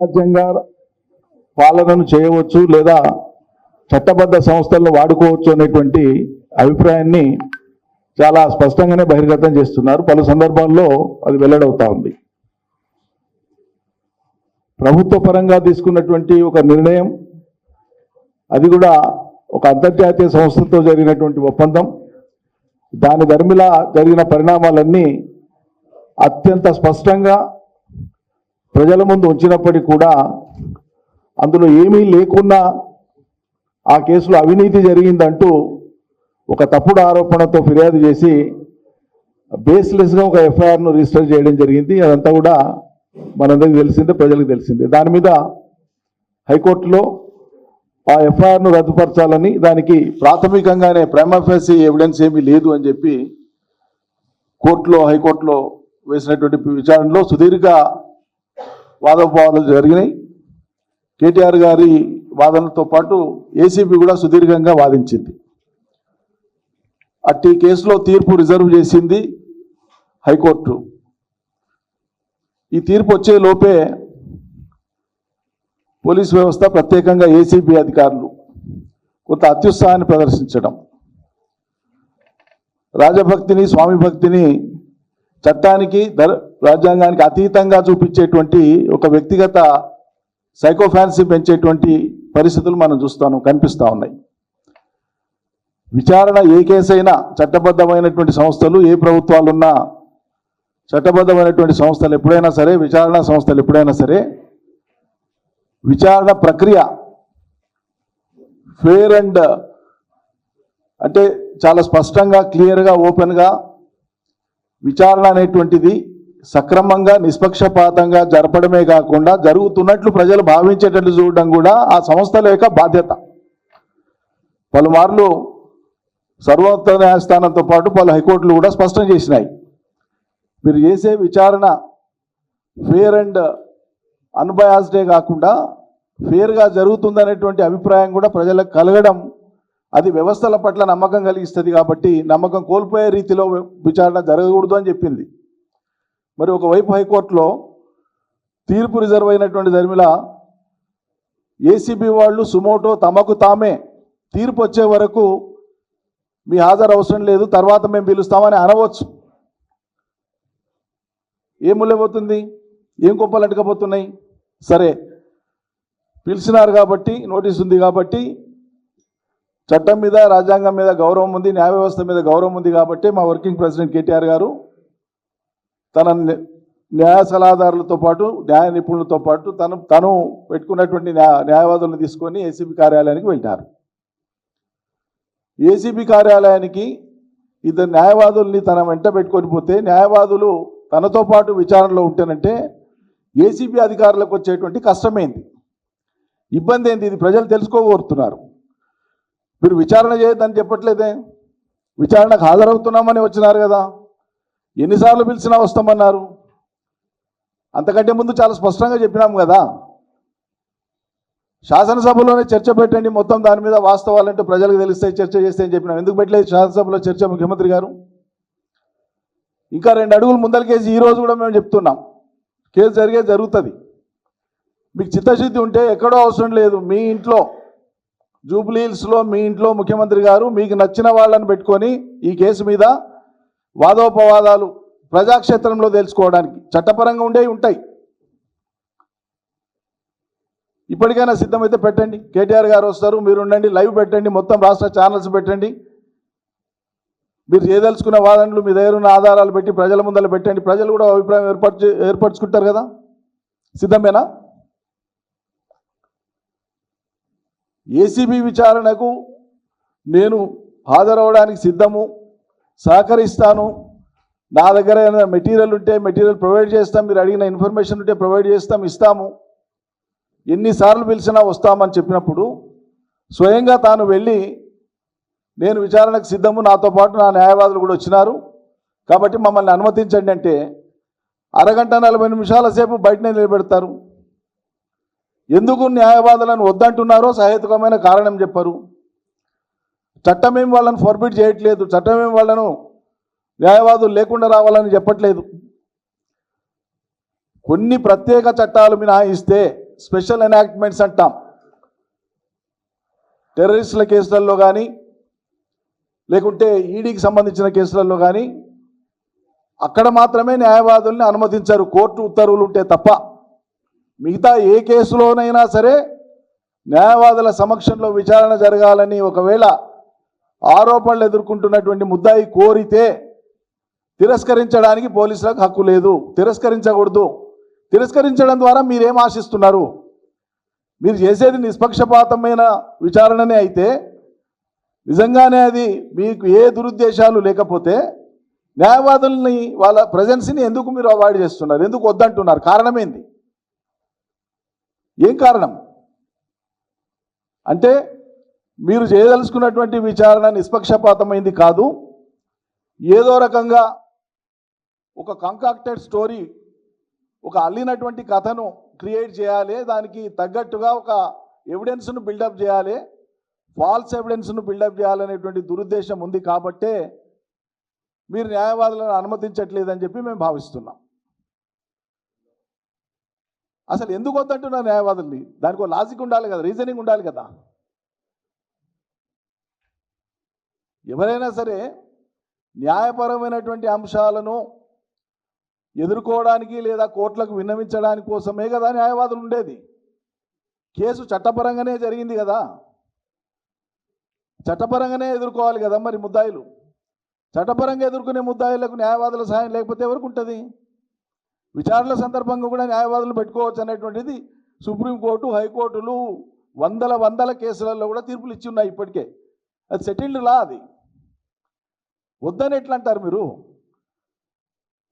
రాజ్యాంగ పాలనను చేయవచ్చు లేదా చట్టబద్ధ సంస్థలను వాడుకోవచ్చు అనేటువంటి అభిప్రాయాన్ని చాలా స్పష్టంగానే బహిర్గతం చేస్తున్నారు. పలు సందర్భాల్లో అది వెల్లడవుతా ఉంది. ప్రభుత్వ పరంగా తీసుకున్నటువంటి ఒక నిర్ణయం, అది కూడా ఒక అంతర్జాతీయ సంస్థతో జరిగినటువంటి ఒప్పందం, దాని ధర్మిలా జరిగిన పరిణామాలన్నీ అత్యంత స్పష్టంగా ప్రజల ముందు ఉంచినప్పటికీ కూడా అందులో ఏమీ లేకున్నా ఆ కేసులో అవినీతి జరిగిందంటూ ఒక తప్పుడు ఆరోపణతో ఫిర్యాదు చేసి బేస్లెస్గా ఒక ఎఫ్ఐఆర్ను రిజిస్టర్ చేయడం జరిగింది. అదంతా కూడా మనందరికీ తెలిసిందే, ప్రజలకు తెలిసిందే. దాని మీద హైకోర్టులో ఆ ఎఫ్ఐఆర్ను రద్దుపరచాలని, దానికి ప్రాథమికంగానే ప్రైమా ఫేసి ఎవిడెన్స్ ఏమీ లేదు అని చెప్పి హైకోర్టులో వేసినటువంటి విచారణలో సుదీర్ఘ వాదోపవాదాలు జరిగినాయి. కేటీఆర్ గారి వాదనతో పాటు ఏసీబీ కూడా సుదీర్ఘంగా వాదించింది. అట్టి కేసులో తీర్పు రిజర్వ్ చేసింది హైకోర్టు. ఈ తీర్పు వచ్చే లోపే పోలీస్ వ్యవస్థ, ప్రత్యేకంగా ఏసీబీ అధికారులు కొంత అత్యుత్సాహాన్ని ప్రదర్శించడం, రాజభక్తిని, స్వామి భక్తిని చట్టానికి, రాజ్యాంగానికి అతీతంగా చూపించేటువంటి ఒక వ్యక్తిగత సైకోఫాన్సీ పెంచేటువంటి పరిస్థితులు మనం కనిపిస్తూ ఉన్నాయి. విచారణ ఏ కేసైనా చట్టబద్ధమైనటువంటి సంస్థలు, ఏ ప్రభుత్వాలున్నా చట్టబద్ధమైనటువంటి సంస్థలు ఎప్పుడైనా సరే, విచారణ సంస్థలు ఎప్పుడైనా సరే, విచారణ ప్రక్రియ ఫేర్ అండ్ అంటే చాలా స్పష్టంగా, క్లియర్గా, ఓపెన్గా విచారణ అనేటువంటిది సక్రమంగా, నిష్పక్షపాతంగా జరపడమే కాకుండా జరుగుతున్నట్లు ప్రజలు భావించేటట్లు చూడడం కూడా ఆ సంస్థల యొక్క బాధ్యత. పలుమార్లు సర్వోన్నత న్యాయస్థానంతో పాటు పలు హైకోర్టులు కూడా స్పష్టం చేసినాయి, మీరు చేసే విచారణ ఫేర్ అండ్ అన్బయాస్డే కాకుండా ఫేర్గా జరుగుతుందనేటువంటి అభిప్రాయం కూడా ప్రజలకు కలగడం, అది వ్యవస్థల పట్ల నమ్మకం కలిగిస్తుంది. కాబట్టి నమ్మకం కోల్పోయే రీతిలో విచారణ జరగకూడదు అని చెప్పింది. మరి ఒకవైపు హైకోర్టులో తీర్పు రిజర్వ్ అయినటువంటి ధర్మిలా ఏసీబీ వాళ్ళు సుమోటో తమకు తామే తీర్పు వచ్చే వరకు మీ హాజరు అవసరం లేదు, తర్వాత మేము పిలుస్తామని అనవచ్చు. ఏం ముళ్ళపోతుంది, ఏం కుప్పలు అటుకపోతున్నాయి? సరే, పిలిచినారు కాబట్టి, నోటీస్ ఉంది కాబట్టి, చట్టం మీద, రాజ్యాంగం మీద గౌరవం ఉంది, న్యాయ వ్యవస్థ మీద గౌరవం ఉంది కాబట్టి మా వర్కింగ్ ప్రెసిడెంట్ కేటీఆర్ గారు తన న్యాయ సలహాదారులతో పాటు, న్యాయ నిపుణులతో పాటు తను పెట్టుకున్నటువంటి న్యాయవాదులను తీసుకొని ఏసీబీ కార్యాలయానికి వెళ్ళారు. ఏసీబీ కార్యాలయానికి ఇద్దరు న్యాయవాదుల్ని తన వెంట పెట్టుకొని పోతే, న్యాయవాదులు తనతో పాటు విచారణలో ఉంటేనంటే ఏసీబీ అధికారులకు వచ్చేటువంటి కష్టమైంది, ఇబ్బంది ఏంది, ఇది ప్రజలు తెలుసుకోగోరుతున్నారు. మీరు విచారణ చేయొద్దని చెప్పట్లేదే, విచారణకు హాజరవుతున్నామని వచ్చినారు కదా, ఎన్నిసార్లు పిలిచినా వస్తామన్నారు. అంతకంటే ముందు చాలా స్పష్టంగా చెప్పినాం కదా, శాసనసభలోనే చర్చ పెట్టండి, మొత్తం దాని మీద వాస్తవాలంటే ప్రజలకు తెలిస్తే చర్చ చేస్తే అని చెప్పినాం. ఎందుకు పెట్టలేదు శాసనసభలో చర్చ ముఖ్యమంత్రి గారు? ఇంకా 2 అడుగులు ముందరికేసి ఈరోజు కూడా మేము చెప్తున్నాం, కేసు జరుగుతుంది. మీకు చిత్తశుద్ధి ఉంటే ఎక్కడో అవసరం లేదు, మీ ఇంట్లో జూబ్లీ హిల్స్లో మీ ఇంట్లో ముఖ్యమంత్రి గారు మీకు నచ్చిన వాళ్ళని పెట్టుకొని ఈ కేసు మీద వాదోపవాదాలు ప్రజాక్షేత్రంలో తెలుసుకోవడానికి చట్టపరంగా ఉండేవి ఉంటాయి. ఇప్పటికైనా సిద్ధమైతే పెట్టండి, కేటీఆర్ గారు వస్తారు, మీరు ఉండండి, లైవ్ పెట్టండి, మొత్తం రాష్ట్ర ఛానల్స్ పెట్టండి, మీరు చేయదలుచుకున్న వాదనలు మీ దగ్గర ఉన్న ఆధారాలు పెట్టి ప్రజల ముందర పెట్టండి. ప్రజలు కూడా అభిప్రాయం ఏర్పరచుకుంటారు కదా. సిద్ధమేనా? ఏసీబీ విచారణకు నేను హాజరవడానికి సిద్ధము, సహకరిస్తాను. నా దగ్గర ఏమైనా మెటీరియల్ ఉంటే మెటీరియల్ ప్రొవైడ్ చేస్తాం, మీరు అడిగిన ఇన్ఫర్మేషన్ ఉంటే ప్రొవైడ్ చేస్తాం, ఇస్తాము, ఎన్నిసార్లు పిలిచినా వస్తామని చెప్పినప్పుడు స్వయంగా తాను వెళ్ళి నేను విచారణకు సిద్ధము, నాతో పాటు నా న్యాయవాదులు కూడా వచ్చినారు కాబట్టి మమ్మల్ని అనుమతించండి అంటే అరగంట 40 నిమిషాల సేపు బయటనే నిలబెడతారు. ఎందుకు న్యాయవాదులను వద్దంటున్నారో సహేతుకమైన కారణం చెప్పరు. చట్టమేం వాళ్ళను ఫర్బిట్ చేయట్లేదు, చట్టమేం వాళ్ళను న్యాయవాదులు లేకుండా రావాలని చెప్పట్లేదు. కొన్ని ప్రత్యేక చట్టాలు మినహాయిస్తే స్పెషల్ ఎనాక్ట్మెంట్స్ అంటాం. టెర్రరిస్టుల కేసులలో కానీ లేకుంటే ఈడీకి సంబంధించిన కేసులలో కానీ అక్కడ మాత్రమే న్యాయవాదుల్ని అనుమతించారు కోర్టు ఉత్తర్వులు ఉంటే తప్ప. మిగతా ఏ కేసులోనైనా సరే న్యాయవాదుల సమక్షంలో విచారణ జరగాలని ఒకవేళ ఆరోపణలు ఎదుర్కొంటున్నటువంటి ముద్దాయి కోరితే తిరస్కరించడానికి పోలీసులకు హక్కు లేదు, తిరస్కరించకూడదు. తిరస్కరించడం ద్వారా మీరేం ఆశిస్తున్నారు? మీరు చేసేది నిష్పక్షపాతమైన విచారణనే అయితే నిజంగానే అది మీకు ఏ దురుద్దేశాలు లేకపోతే న్యాయవాదుల్ని వాళ్ళ ప్రజెన్స్ని ఎందుకు మీరు అవాయిడ్ చేస్తున్నారు? ఎందుకు వద్దంటున్నారు? కారణం ఏంది? ఏం కారణం? అంటే మీరు చేయదలుచుకున్నటువంటి విచారణ నిష్పక్షపాతమైంది కాదు, ఏదో రకంగా ఒక కంకాక్టెడ్ స్టోరీ, ఒక అల్లినటువంటి కథను క్రియేట్ చేయాలి, దానికి తగ్గట్టుగా ఒక ఎవిడెన్స్ను బిల్డప్ చేయాలి, ఫాల్స్ ఎవిడెన్స్ను బిల్డప్ చేయాలనేటువంటి దురుద్దేశం ఉంది కాబట్టే మీరు న్యాయవాదులను అనుమతించట్లేదని చెప్పి మేము భావిస్తున్నాం. అసలు ఎందుకు వద్దంటున్నారు న్యాయవాదుల్ని? దానికి ఒక లాజిక్ ఉండాలి కదా, రీజనింగ్ ఉండాలి కదా. ఎవరైనా సరే న్యాయపరమైనటువంటి అంశాలను ఎదుర్కోవడానికి లేదా కోర్టులకు విన్నవించడానికి కోసమే కదా న్యాయవాదులు ఉండేది. కేసు చట్టపరంగానే జరిగింది కదా, చట్టపరంగానే ఎదుర్కోవాలి కదా. మరి ముద్దాయిలు చట్టపరంగా ఎదుర్కొనే ముద్దాయిలకు న్యాయవాదుల సహాయం లేకపోతే ఎవరికి ఉంటుంది? విచారణల సందర్భంగా కూడా న్యాయవాదులు పెట్టుకోవచ్చు అనేటువంటిది సుప్రీంకోర్టు, హైకోర్టులు వందల కేసులలో కూడా తీర్పులు ఇచ్చి ఉన్నాయి ఇప్పటికే. అది సెటిల్డ్ లా. అది వద్దని ఎట్లా అంటారు మీరు?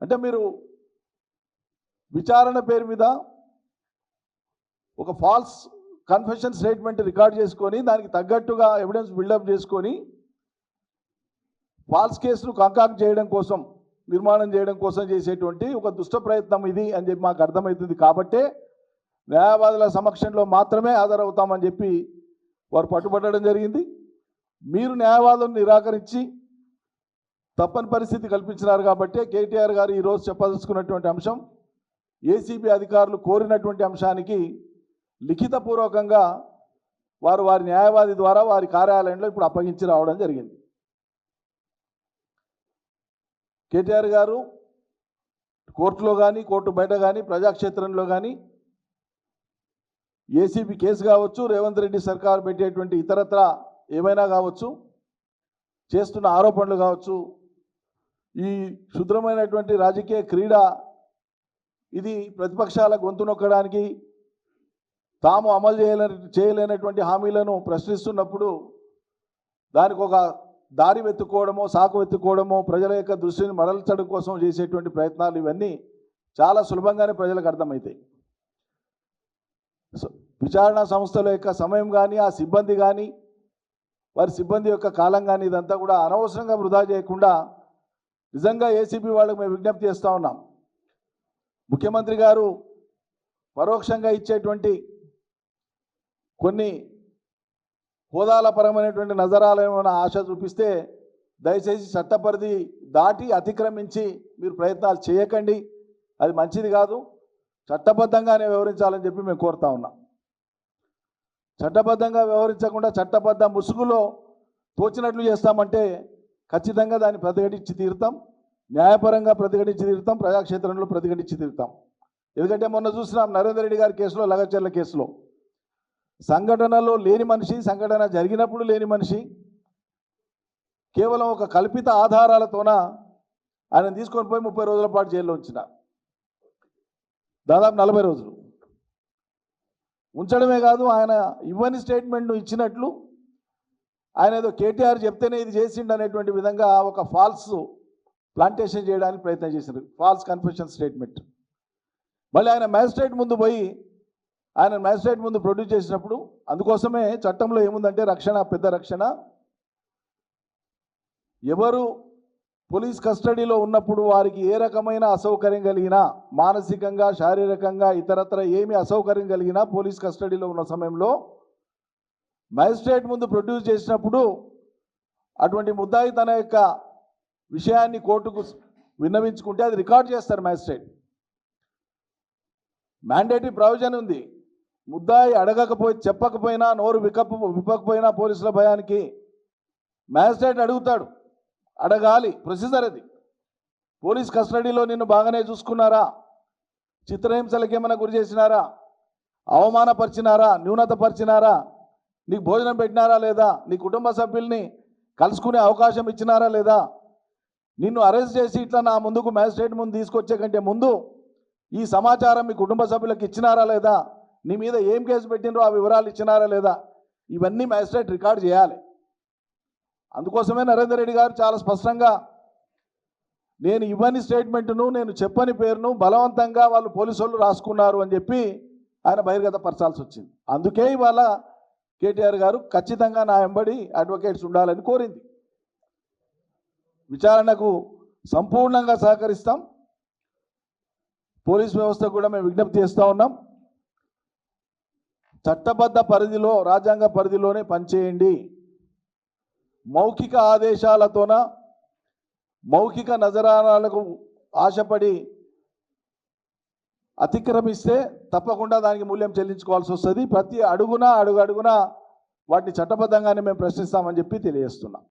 అంటే మీరు విచారణ పేరు మీద ఒక ఫాల్స్ కన్ఫెషన్ స్టేట్మెంట్ రికార్డ్ చేసుకొని దానికి తగ్గట్టుగా ఎవిడెన్స్ బిల్డప్ చేసుకొని ఫాల్స్ కేసును కంకాక్ట్ చేయడం కోసం, నిర్మాణం చేయడం కోసం చేసేటువంటి ఒక దుష్ట ప్రయత్నం ఇది అని చెప్పి మాకు అర్థమవుతుంది. కాబట్టే న్యాయవాదుల సమక్షంలో మాత్రమే హాజరవుతామని చెప్పి వారు పట్టుబట్టడం జరిగింది. మీరు న్యాయవాదులను నిరాకరించి తప్పని పరిస్థితి కల్పించినారు కాబట్టి కేటీఆర్ గారు ఈరోజు చెప్పదలుచుకున్నటువంటి అంశం, ఏసీబీ అధికారులు కోరినటువంటి అంశానికి లిఖితపూర్వకంగా వారు వారి న్యాయవాది ద్వారా వారి కార్యాలయంలో ఇప్పుడు అప్పగించి రావడం జరిగింది. కేటీఆర్ గారు కోర్టులో కానీ, కోర్టు బయట కానీ, ప్రజాక్షేత్రంలో కానీ ఏసీబీ కేసు కావచ్చు, రేవంత్ రెడ్డి సర్కార్ పెట్టేటువంటి ఇతరత్ర ఏమైనా కావచ్చు, చేస్తున్న ఆరోపణలు కావచ్చు, ఈ శుద్రమైనటువంటి రాజకీయ క్రీడ ఇది ప్రతిపక్షాల గొంతు నొక్కడానికి, తాము అమలు చేయలేనటువంటి హామీలను ప్రశ్నిస్తున్నప్పుడు దానికి ఒక దారి వెతుక్కోవడమో, సాకు వెతుక్కోవడమో, ప్రజల యొక్క దృష్టిని మరల్చడం కోసం చేసేటువంటి ప్రయత్నాలు ఇవన్నీ చాలా సులభంగానే ప్రజలకు అర్థమవుతాయి. విచారణ సంస్థల యొక్క సమయం కానీ, ఆ సిబ్బంది కానీ, వారి సిబ్బంది యొక్క కాలం కానీ ఇదంతా కూడా అనవసరంగా వృధా చేయకుండా నిజంగా ఏసీబీ వాళ్ళకు మేము విజ్ఞప్తి చేస్తూ ఉన్నాం. ముఖ్యమంత్రి గారు పరోక్షంగా ఇచ్చేటువంటి కొన్ని హోదాల పరమైనటువంటి నజరాలేమైనా ఆశ చూపిస్తే దయచేసి చట్టపరిధి దాటి అతిక్రమించి మీరు ప్రయత్నాలు చేయకండి, అది మంచిది కాదు. చట్టబద్ధంగానే వ్యవహరించాలని చెప్పి మేము కోరుతా ఉన్నాం. చట్టబద్ధంగా వ్యవహరించకుండా చట్టబద్ధ ముసుగులో తోచినట్లు చేస్తామంటే ఖచ్చితంగా దాన్ని ప్రతిఘటించి తీరుతాం, న్యాయపరంగా ప్రతిఘటించి తీరుతాం, ప్రజాక్షేత్రంలో ప్రతిఘటించి తీరుతాం. ఎందుకంటే మొన్న చూసినాం నరేందర్ రెడ్డి గారి కేసులో, లగచర్ల కేసులో సంఘటనలో లేని మనిషి, సంఘటన జరిగినప్పుడు లేని మనిషి, కేవలం ఒక కల్పిత ఆధారాలతోన ఆయన తీసుకొని పోయి 30 రోజుల పాటు జైల్లో ఉంచిన, దాదాపు 40 రోజులు ఉంచడమే కాదు, ఆయన ఇవ్వని స్టేట్మెంట్ను ఇచ్చినట్లు ఆయన ఏదో కేటీఆర్ చెప్తేనే ఇది చేసిండు అనేటువంటి విధంగా ఒక ఫాల్స్ ప్లాంటేషన్ చేయడానికి ప్రయత్నం చేశారు, ఫాల్స్ కన్ఫెషన్ స్టేట్మెంట్. మళ్ళీ ఆయన మ్యాజిస్ట్రేట్ ముందు పోయి ఆయన మ్యాజిస్ట్రేట్ ముందు ప్రొడ్యూస్ చేసినప్పుడు, అందుకోసమే చట్టంలో ఏముందంటే రక్షణ, పెద్ద రక్షణ. ఎవరు పోలీస్ కస్టడీలో ఉన్నప్పుడు వారికి ఏ రకమైన అసౌకర్యం కలిగినా, మానసికంగా, శారీరకంగా, ఇతరత్ర ఏమి అసౌకర్యం కలిగినా పోలీస్ కస్టడీలో ఉన్న సమయంలో మ్యాజిస్ట్రేట్ ముందు ప్రొడ్యూస్ చేసినప్పుడు అటువంటి ముద్దాయి తన యొక్క విషయాన్ని కోర్టుకు విన్నవించుకుంటే అది రికార్డ్ చేస్తారు మ్యాజిస్ట్రేట్. మ్యాండేటరీ ప్రొవిజన్ ఉంది. ముద్దాయి చెప్పకపోయినా నోరు విప్పకపోయినా పోలీసుల భయానికి మ్యాజిస్ట్రేట్ అడుగుతాడు. అడగాలి, ప్రొసీజర్ అది. పోలీస్ కస్టడీలో నిన్ను బాగానే చూసుకున్నారా? చిత్రహింసలకు ఏమైనా గురి చేసినారా? అవమానపరిచినారా? న్యూనతపరిచినారా? నీకు భోజనం పెట్టినారా లేదా? నీ కుటుంబ సభ్యుల్ని కలుసుకునే అవకాశం ఇచ్చినారా లేదా? నిన్ను అరెస్ట్ చేసి ఇట్లా నా ముందుకు మ్యాజిస్ట్రేట్ ముందు తీసుకొచ్చే కంటే ముందు ఈ సమాచారం మీ కుటుంబ సభ్యులకు ఇచ్చినారా లేదా? నీ మీద ఏం కేసు పెట్టినరో ఆ వివరాలు ఇచ్చినారా లేదా? ఇవన్నీ మ్యాజిస్ట్రేట్ రికార్డ్ చేయాలి. అందుకోసమే నరేందర్ రెడ్డి గారు చాలా స్పష్టంగా నేను ఇవ్వని స్టేట్మెంట్ను, నేను చెప్పని పేరును బలవంతంగా వాళ్ళు పోలీసు వాళ్ళు రాసుకున్నారు అని చెప్పి ఆయన బహిర్గతపరచాల్సి వచ్చింది. అందుకే ఇవాళ కేటీఆర్ గారు ఖచ్చితంగా నా వెంబడి అడ్వకేట్స్ ఉండాలని కోరింది. విచారణకు సంపూర్ణంగా సహకరిస్తాం. పోలీస్ వ్యవస్థ కూడా మేము విజ్ఞప్తి చేస్తూ ఉన్నాం. చట్టబద్ధ పరిధిలో, రాజ్యాంగ పరిధిలోనే పనిచేయండి. మౌఖిక ఆదేశాలతోన, మౌఖిక నజరానాలకు ఆశపడి అతిక్రమిస్తే తప్పకుండా దానికి మూల్యం చెల్లించుకోవాల్సి వస్తుంది. ప్రతి అడుగున వాటిని చట్టబద్ధంగానే మేము ప్రశ్నిస్తామని చెప్పి తెలియజేస్తున్నాం.